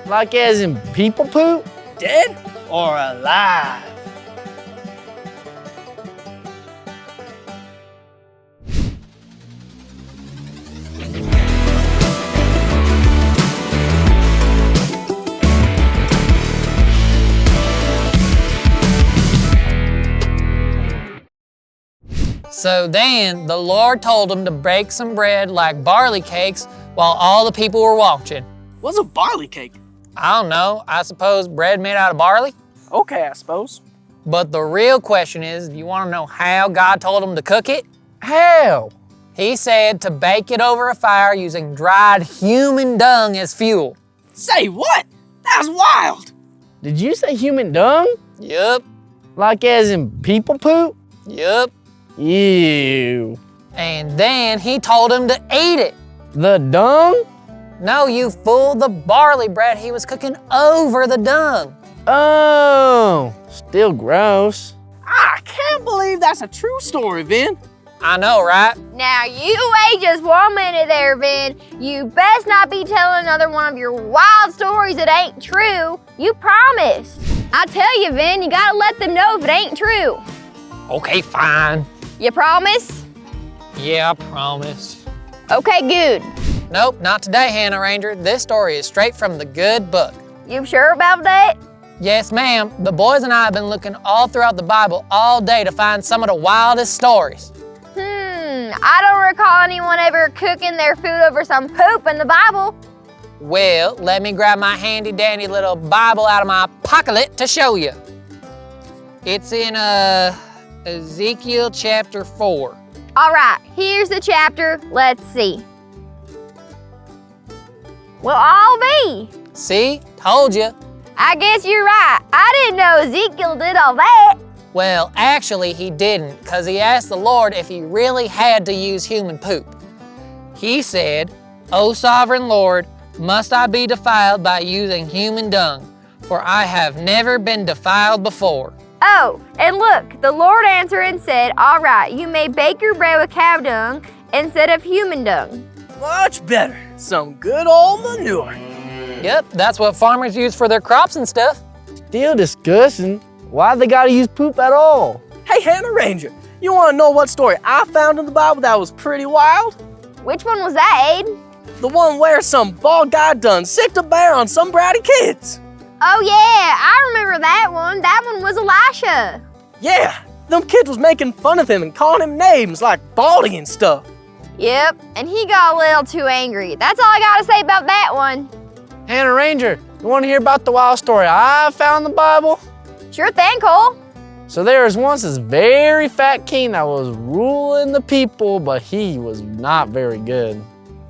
Like as in people poop? Dead or alive? So then the Lord told him to bake some bread like barley cakes while all the people were watching. What's a barley cake? I don't know, I suppose bread made out of barley? Okay, I suppose. But the real question is, do you want to know how God told him to cook it? How? He said to bake it over a fire using dried human dung as fuel. Say what? That's wild. Did you say human dung? Yup, Like as in people poop? yup. Ew. And then he told him to eat it. The dung? No, you fool, the barley bread he was cooking over the dung. Oh, still gross. I can't believe that's a true story, Vin. I know, right? Now you wait just 1 minute there, Vin. You best not be telling another one of your wild stories that ain't true. You promised. I tell you, Vin, you gotta let them know if it ain't true. Okay, fine. You promise? Yeah, I promise. Okay, good. Nope, not today, Hannah Ranger. This story is straight from the good book. You sure about that? Yes, ma'am. The boys and I have been looking all throughout the Bible all day to find some of the wildest stories. I don't recall anyone ever cooking their food over some poop in the Bible. Well, let me grab my handy dandy little Bible out of my pocket to show you. It's in Ezekiel chapter 4. All right, here's the chapter. Let's see. Well, I'll be. See? Told you. I guess you're right. I didn't know Ezekiel did all that. Well, actually he didn't, because he asked the Lord if he really had to use human poop. He said, "O sovereign Lord, must I be defiled by using human dung? For I have never been defiled before." Oh, and look, the Lord answered and said, all right, you may bake your bread with cow dung instead of human dung. Much better. Some good old manure. Yep, that's what farmers use for their crops and stuff. Still disgusting. Why they gotta use poop at all? Hey, Hannah Ranger, you want to know what story I found in the Bible that was pretty wild? Which one was that, Aiden? The one where some bald guy done sicked a bear on some bratty kids. Oh yeah, I remember that one. That one was Elisha. Yeah, them kids was making fun of him and calling him names like Baldy and stuff. Yep, and he got a little too angry. That's all I gotta say about that one. Hannah Ranger, you wanna hear about the wild story I found in the Bible? Sure thing, Cole. So there was once this very fat king that was ruling the people, but he was not very good.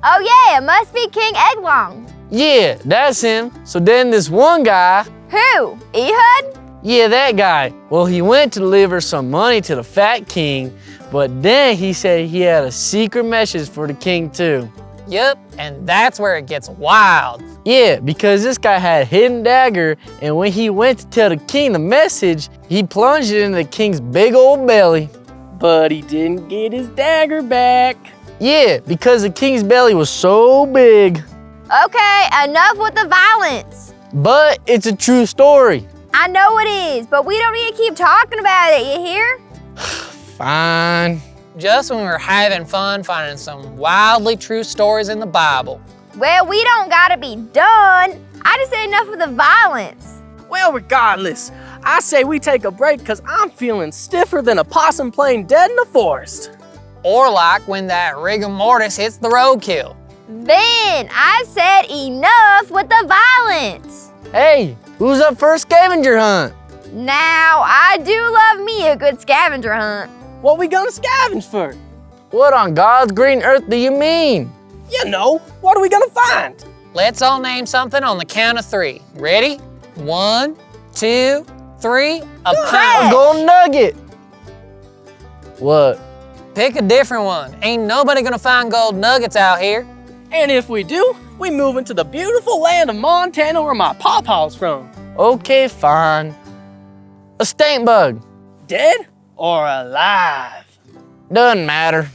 Oh yeah, it must be King Eglon. Yeah, that's him. So then this one guy, Who? Ehud? yeah, that guy. Well, he went to deliver some money to the fat king, but then he said he had a secret message for the king too. Yep, and that's where it gets wild. Yeah, because this guy had a hidden dagger, and when he went to tell the king the message, he plunged it into the king's big old belly. But he didn't get his dagger back. Yeah, because the king's belly was so big. Okay, enough with the violence. But it's a true story. I know it is, but we don't need to keep talking about it, you hear? Fine. Just when we were having fun finding some wildly true stories in the Bible. Well, we don't gotta be done. I just said enough of the violence. Well, regardless, I say we take a break because I'm feeling stiffer than a possum playing dead in the forest. Or like when that rigor mortis hits the roadkill. Then I said enough with the violence. Hey, who's up for a scavenger hunt? Now, I do love me a good scavenger hunt. What we gonna scavenge for? What on God's green earth do you mean? You know, what are we gonna find? Let's all name something on the count of 3. Ready? 1, 2, 3. A A pound. golden nugget. What? Pick a different one. Ain't nobody gonna find gold nuggets out here. And if we do, we move into the beautiful land of Montana where my pawpaw's from. Okay, fine. A stink bug. Dead or alive? Doesn't matter.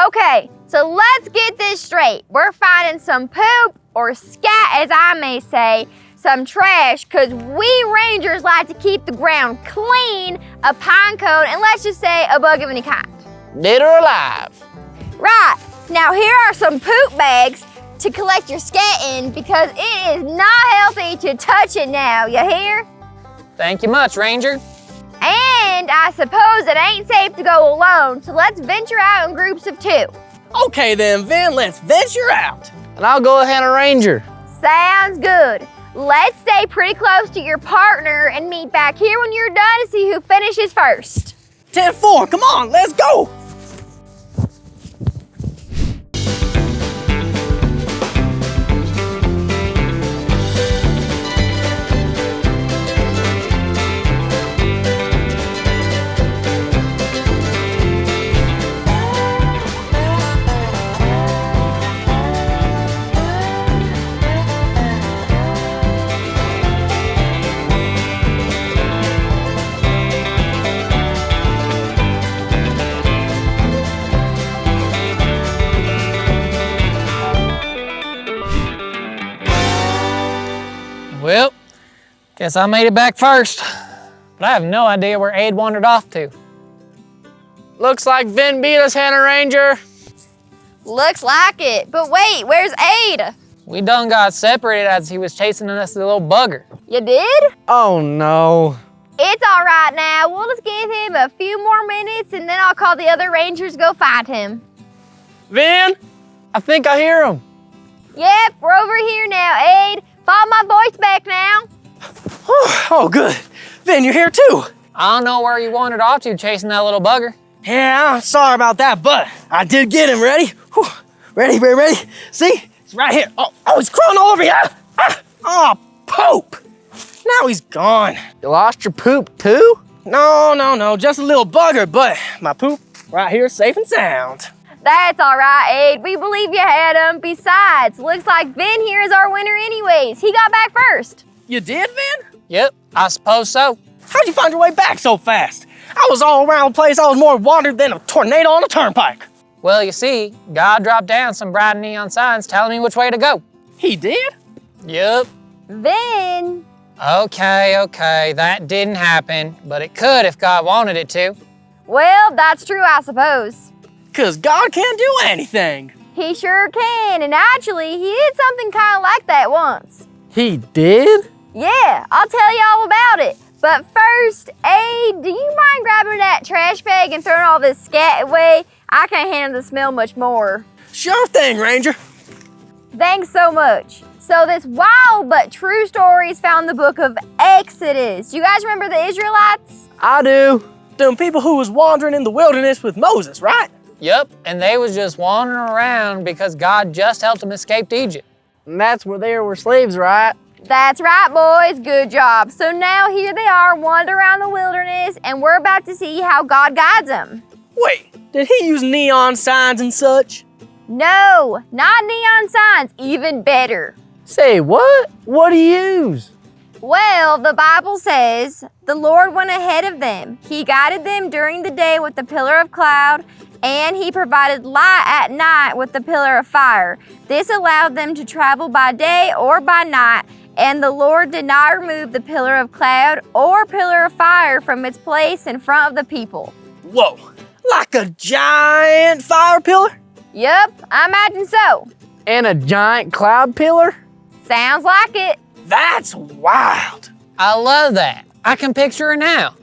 Okay, so let's get this straight. We're finding some poop, or scat as I may say, some trash, because we rangers like to keep the ground clean, a pine cone, and let's just say a bug of any kind. Dead or alive. Right, now here are some poop bags to collect your scat in, because it is not healthy to touch it now, you hear? Thank you much, Ranger. And I suppose it ain't safe to go alone, so let's venture out in groups of 2. Okay then, Vin, let's venture out. And I'll go ahead and Ranger. Sounds good. Let's stay pretty close to your partner and meet back here when you're done to see who finishes first. 10-4, come on, let's go. Well, guess I made it back first. But I have no idea where Ehud wandered off to. Looks like Vin beat us, Hannah Ranger. Looks like it. But wait, where's Ehud? We done got separated as he was chasing us, the little bugger. You did? Oh no. It's all right now. We'll just give him a few more minutes and then I'll call the other rangers to go find him. Vin, I think I hear him. Yep, we're over here now, Ehud. Follow my voice back now. Oh, good. Vin, you're here too. I don't know where you wandered off to chasing that little bugger. Yeah, I'm sorry about that, but I did get him. Ready? Whew. Ready? See? It's right here. Oh, he's crawling all over you. Oh, poop. Now he's gone. You lost your poop too? No, just a little bugger, but my poop right here is safe and sound. That's all right, Ehud. We believe you had him. Besides, looks like Vin here is our winner anyways. He got back first. You did, Vin? Yep, I suppose so. How'd you find your way back so fast? I was all around the place. I was more wandered than a tornado on a turnpike. Well, you see, God dropped down some bright neon signs telling me which way to go. He did? Yep. Vin. Okay, that didn't happen, but it could if God wanted it to. Well, that's true, I suppose. 'Cause God can't do anything. He sure can, and actually, he did something kind of like that once. He did? Yeah, I'll tell you all about it. But first, Ehud, do you mind grabbing that trash bag and throwing all this scat away? I can't handle the smell much more. Sure thing, Ranger. Thanks so much. So this wild but true story is found in the book of Exodus. Do you guys remember the Israelites? I do. Them people who was wandering in the wilderness with Moses, right? Yep, and they was just wandering around because God just helped them escape Egypt. And that's where they were slaves, right? That's right, boys. Good job. So now here they are, wandering around the wilderness, and we're about to see how God guides them. Wait, did he use neon signs and such? No, not neon signs, even better. Say what? What do you use? Well, the Bible says, the Lord went ahead of them. He guided them during the day with the pillar of cloud, and he provided light at night with the pillar of fire. This allowed them to travel by day or by night, and the Lord did not remove the pillar of cloud or pillar of fire from its place in front of the people. Whoa, like a giant fire pillar? Yup, I imagine so. And a giant cloud pillar? Sounds like it. That's wild. I love that. I can picture her now.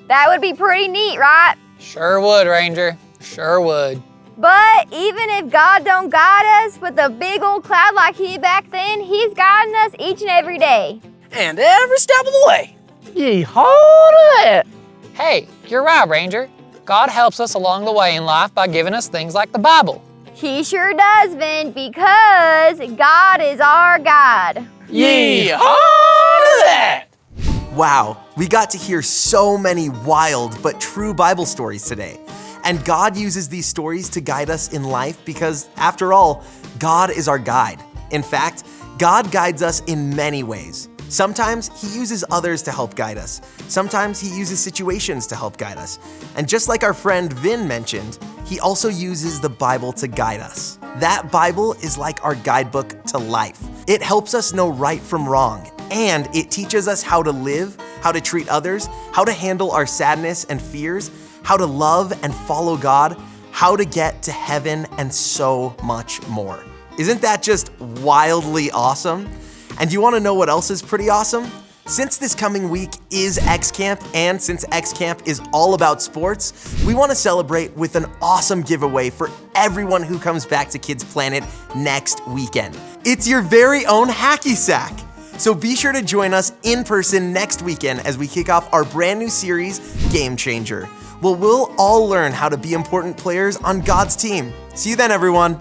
That would be pretty neat, right? Sure would, Ranger. Sure would. But even if God don't guide us with a big old cloud like he did back then, he's guiding us each and every day. And every step of the way. Yee-haw to that. Hey, you're right, Ranger. God helps us along the way in life by giving us things like the Bible. He sure does, Vin, because God is our God. Yee-haw to that. Wow, we got to hear so many wild but true Bible stories today. And God uses these stories to guide us in life because, after all, God is our guide. In fact, God guides us in many ways. Sometimes he uses others to help guide us. Sometimes he uses situations to help guide us. And just like our friend Vin mentioned, he also uses the Bible to guide us. That Bible is like our guidebook to life. It helps us know right from wrong, and it teaches us how to live, how to treat others, how to handle our sadness and fears, how to love and follow God, how to get to heaven, and so much more. Isn't that just wildly awesome? And you want to know what else is pretty awesome? Since this coming week is X Camp, and since X Camp is all about sports, we want to celebrate with an awesome giveaway for everyone who comes back to Kids Planet next weekend. It's your very own hacky sack. So be sure to join us in person next weekend as we kick off our brand new series, Game Changer. We'll all learn how to be important players on God's team. See you then, everyone.